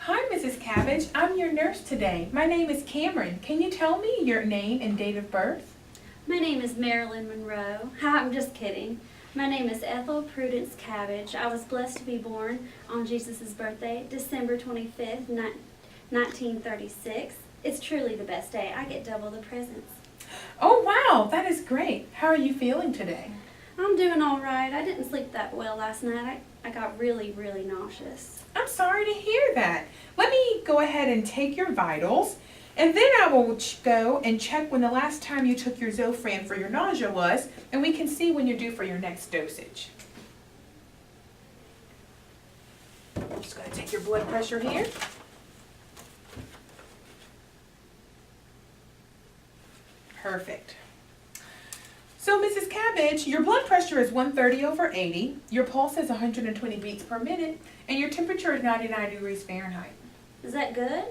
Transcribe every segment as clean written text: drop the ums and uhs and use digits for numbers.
Hi, Mrs. Cabbage. I'm your nurse today. My name is Cameron. Can you tell me your name and date of birth? My name is Marilyn Monroe. Hi, I'm just kidding. My name is Ethel Prudence Cabbage. I was blessed to be born on Jesus' birthday, December 25th, 1936. It's truly the best day. I get double the presents. Oh, wow, that is great. How are you feeling today? I'm doing all right. I didn't sleep that well last night. I got really nauseous. I'm sorry to hear that. Let me go ahead and take your vitals, and then I will go and check when the last time you took your Zofran for your nausea was, and we can see when you're due for your next dosage. I'm just going to take your blood pressure here. Perfect. So, Mrs. Cabbage, your blood pressure is 130/80, your pulse is 120 beats per minute, and your temperature is 99 degrees Fahrenheit. Is that good?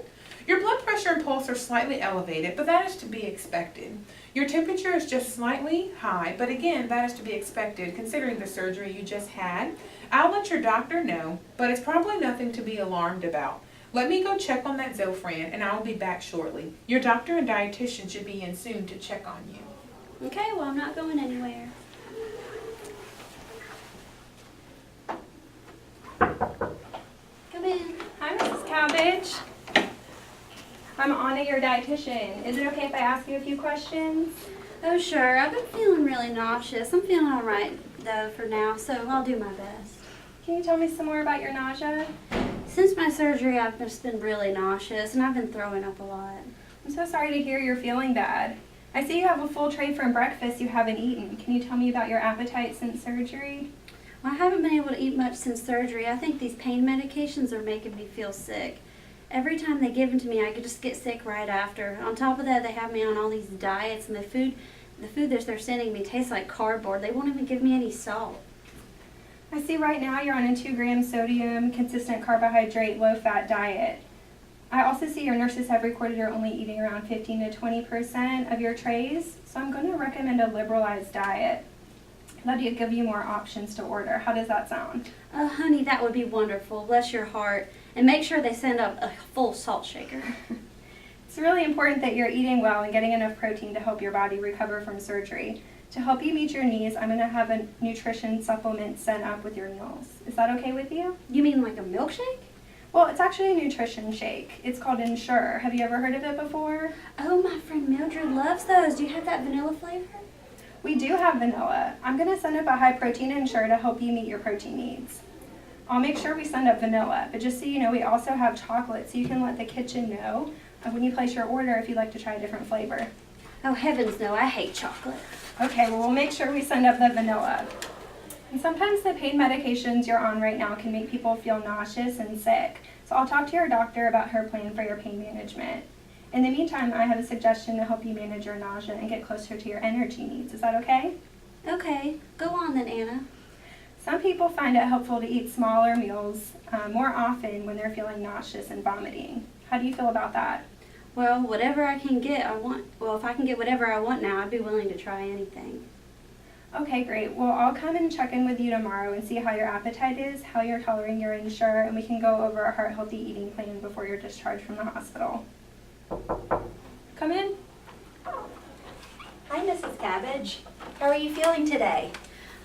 Your blood pressure and pulse are slightly elevated, but that is to be expected. Your temperature is just slightly high, but again, that is to be expected considering the surgery you just had. I'll let your doctor know, but it's probably nothing to be alarmed about. Let me go check on that Zofran, and I will be back shortly. Your doctor and dietitian should be in soon to check on you. Okay, well, I'm not going anywhere. Come in. Hi, Mrs. Cabbage. I'm Anna, your dietitian. Is it okay if I ask you a few questions? Oh, sure. I've been feeling really nauseous. I'm feeling all right, though, for now, so I'll do my best. Can you tell me some more about your nausea? Since my surgery, I've just been really nauseous, and I've been throwing up a lot. I'm so sorry to hear you're feeling bad. I see you have a full tray from breakfast you haven't eaten. Can you tell me about your appetite since surgery? Well, I haven't been able to eat much since surgery. I think these pain medications are making me feel sick. Every time they give them to me, I could just get sick right after. On top of that, they have me on all these diets, and the food that they're sending me tastes like cardboard. They won't even give me any salt. I see right now you're on a 2-gram sodium, consistent carbohydrate, low-fat diet. I also see your nurses have recorded you're only eating around 15 to 20% of your trays, so I'm going to recommend a liberalized diet. That'll give you more options to order. How does that sound? Oh, honey, that would be wonderful. Bless your heart. And make sure they send up a full salt shaker. It's really important that you're eating well and getting enough protein to help your body recover from surgery. To help you meet your needs, I'm going to have a nutrition supplement sent up with your meals. Is that okay with you? You mean like a milkshake? Well, it's actually a nutrition shake. It's called Ensure. Have you ever heard of it before? Oh, my friend Mildred loves those. Do you have that vanilla flavor? We do have vanilla. I'm going to send up a high protein Ensure to help you meet your protein needs. I'll make sure we send up vanilla, but just so you know, we also have chocolate, so you can let the kitchen know when you place your order if you'd like to try a different flavor. Oh, heavens no, I hate chocolate. Okay, well, we'll make sure we send up the vanilla. And sometimes the pain medications you're on right now can make people feel nauseous and sick, so I'll talk to your doctor about her plan for your pain management. In the meantime, I have a suggestion to help you manage your nausea and get closer to your energy needs. Is that okay? Okay, go on then, Anna. Some people find it helpful to eat smaller meals more often when they're feeling nauseous and vomiting. How do you feel about that? Well, whatever I can get, I want. Well, if I can get whatever I want now, I'd be willing to try anything. Okay, great. Well, I'll come and check in with you tomorrow and see how your appetite is, how you're tolerating your Ensure, and we can go over a heart-healthy eating plan before you're discharged from the hospital. Come in. Hi, Mrs. Cabbage. How are you feeling today?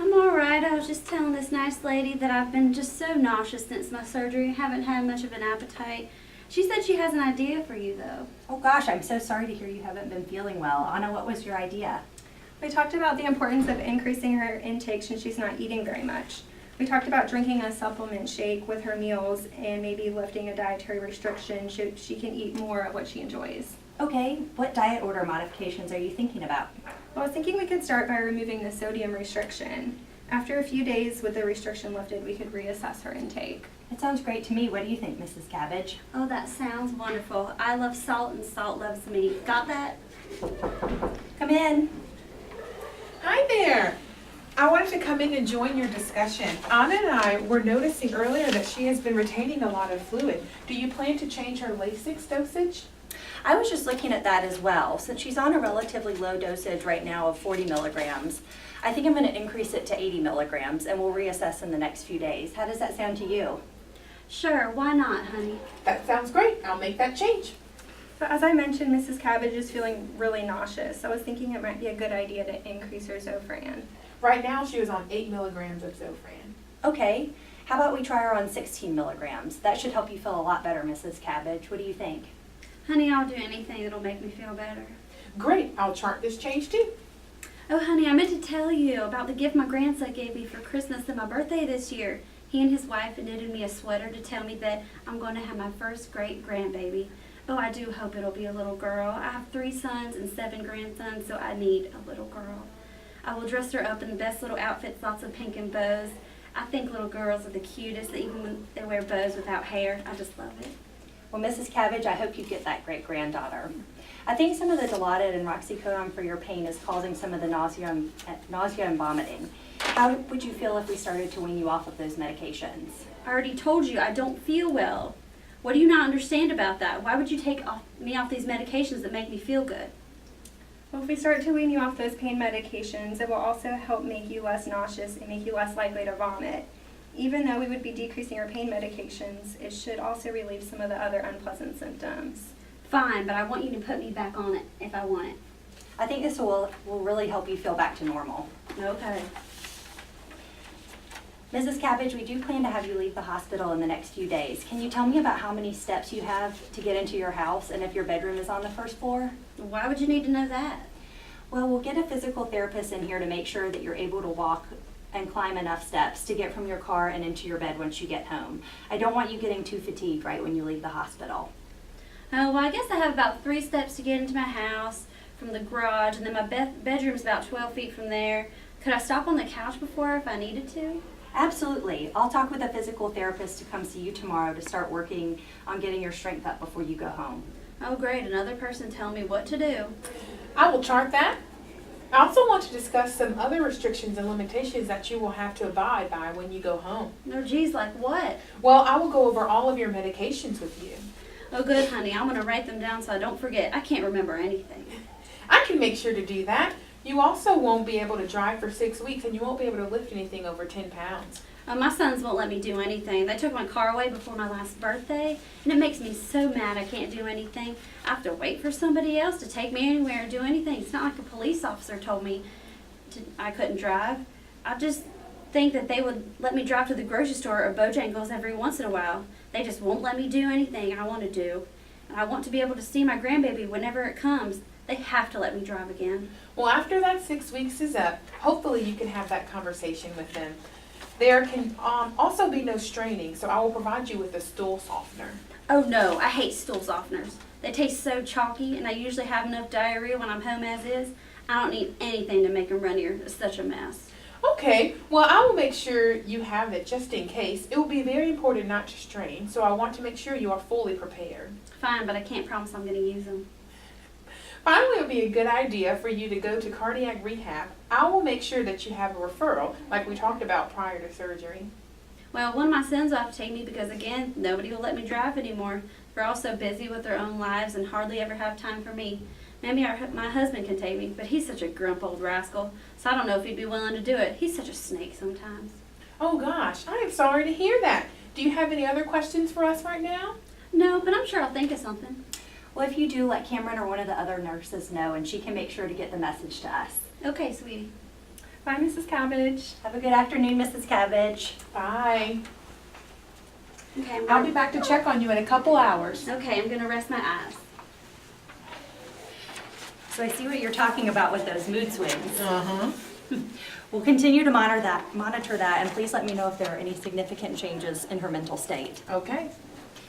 I'm all right. I was just telling this nice lady that I've been just so nauseous since my surgery. Haven't had much of an appetite. She said she has an idea for you, though. Oh gosh, I'm so sorry to hear you haven't been feeling well. Anna, what was your idea? We talked about the importance of increasing her intake since she's not eating very much. We talked about drinking a supplement shake with her meals and maybe lifting a dietary restriction so she can eat more of what she enjoys. Okay, what diet order modifications are you thinking about? Well, I was thinking we could start by removing the sodium restriction. After a few days with the restriction lifted, we could reassess her intake. It sounds great to me. What do you think, Mrs. Cabbage? Oh, that sounds wonderful. I love salt and salt loves me. Got that? Come in. Hi there. I wanted to come in and join your discussion. Anna and I were noticing earlier that she has been retaining a lot of fluid. Do you plan to change her Lasix dosage? I was just looking at that as well. Since she's on a relatively low dosage right now of 40 milligrams, I think I'm going to increase it to 80 milligrams and we'll reassess in the next few days. How does that sound to you? Sure, why not, honey? That sounds great. I'll make that change. So as I mentioned, Mrs. Cabbage is feeling really nauseous. I was thinking it might be a good idea to increase her Zofran. Right now, she was on 8 milligrams of Zofran. Okay, how about we try her on 16 milligrams? That should help you feel a lot better, Mrs. Cabbage. What do you think? Honey, I'll do anything that'll make me feel better. Great. I'll chart this change too. Oh, honey, I meant to tell you about the gift my grandson gave me for Christmas and my birthday this year. He and his wife knitted me a sweater to tell me that I'm going to have my first great grandbaby. Oh, I do hope it'll be a little girl. I have 3 sons and 7 grandsons, so I need a little girl. I will dress her up in the best little outfits, lots of pink and bows. I think little girls are the cutest, even when they wear bows without hair. I just love it. Well, Mrs. Cabbage, I hope you get that great-granddaughter. I think some of the Dilaudid and Roxycodone for your pain is causing some of the nausea and vomiting. How would you feel if we started to wean you off of those medications? I already told you I don't feel well. What do you not understand about that? Why would you take me off these medications that make me feel good? Well, if we start to wean you off those pain medications, it will also help make you less nauseous and make you less likely to vomit. Even though we would be decreasing your pain medications, it should also relieve some of the other unpleasant symptoms. Fine, but I want you to put me back on it if I want it. I think this will really help you feel back to normal. Okay. Mrs. Cabbage, we do plan to have you leave the hospital in the next few days. Can you tell me about how many steps you have to get into your house and if your bedroom is on the first floor? Why would you need to know that? Well, we'll get a physical therapist in here to make sure that you're able to walk and climb enough steps to get from your car and into your bed once you get home. I don't want you getting too fatigued right when you leave the hospital. Oh, well, I guess I have about 3 steps to get into my house from the garage, and then my bedroom's about 12 feet from there. Could I stop on the couch before if I needed to? Absolutely. I'll talk with a physical therapist to come see you tomorrow to start working on getting your strength up before you go home. Oh, great. Another person telling me what to do. I will chart that. I also want to discuss some other restrictions and limitations that you will have to abide by when you go home. No, geez, like what? Well, I will go over all of your medications with you. Oh, good, honey. I'm going to write them down so I don't forget. I can't remember anything. I can make sure to do that. You also won't be able to drive for 6 weeks, and you won't be able to lift anything over 10 pounds. My sons won't let me do anything. They took my car away before my last birthday, and it makes me so mad I can't do anything. I have to wait for somebody else to take me anywhere and do anything. It's not like a police officer told me I couldn't drive. I just think that they would let me drive to the grocery store or Bojangles every once in a while. They just won't let me do anything I want to do. And I want to be able to see my grandbaby whenever it comes. They have to let me drive again. Well, after that 6 weeks is up, hopefully you can have that conversation with them. There can also be no straining, so I will provide you with a stool softener. Oh no, I hate stool softeners. They taste so chalky, and I usually have enough diarrhea when I'm home as is. I don't need anything to make them runnier. It's such a mess. Okay, well, I will make sure you have it just in case. It will be very important not to strain, so I want to make sure you are fully prepared. Fine, but I can't promise I'm going to use them. Finally, it would be a good idea for you to go to cardiac rehab. I will make sure that you have a referral, like we talked about prior to surgery. Well, one of my sons will have to take me because, again, nobody will let me drive anymore. They're all so busy with their own lives and hardly ever have time for me. Maybe my husband can take me, but he's such a grump old rascal, so I don't know if he'd be willing to do it. He's such a snake sometimes. Oh gosh, I am sorry to hear that. Do you have any other questions for us right now? No, but I'm sure I'll think of something. Well, if you do, let Cameron or one of the other nurses know, and she can make sure to get the message to us. Okay, sweetie. Bye, Mrs. Cabbage. Have a good afternoon, Mrs. Cabbage. Bye. Okay, I'll be back to check on you in a couple hours. Okay, I'm going to rest my eyes. So I see what you're talking about with those mood swings. Uh-huh. We'll continue to monitor that, and please let me know if there are any significant changes in her mental state. Okay.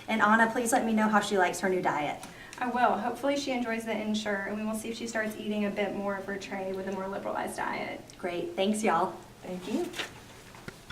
And Anna, please let me know how she likes her new diet. I will. Hopefully she enjoys the Ensure, and we will see if she starts eating a bit more of her tray with a more liberalized diet. Great, thanks y'all. Thank you.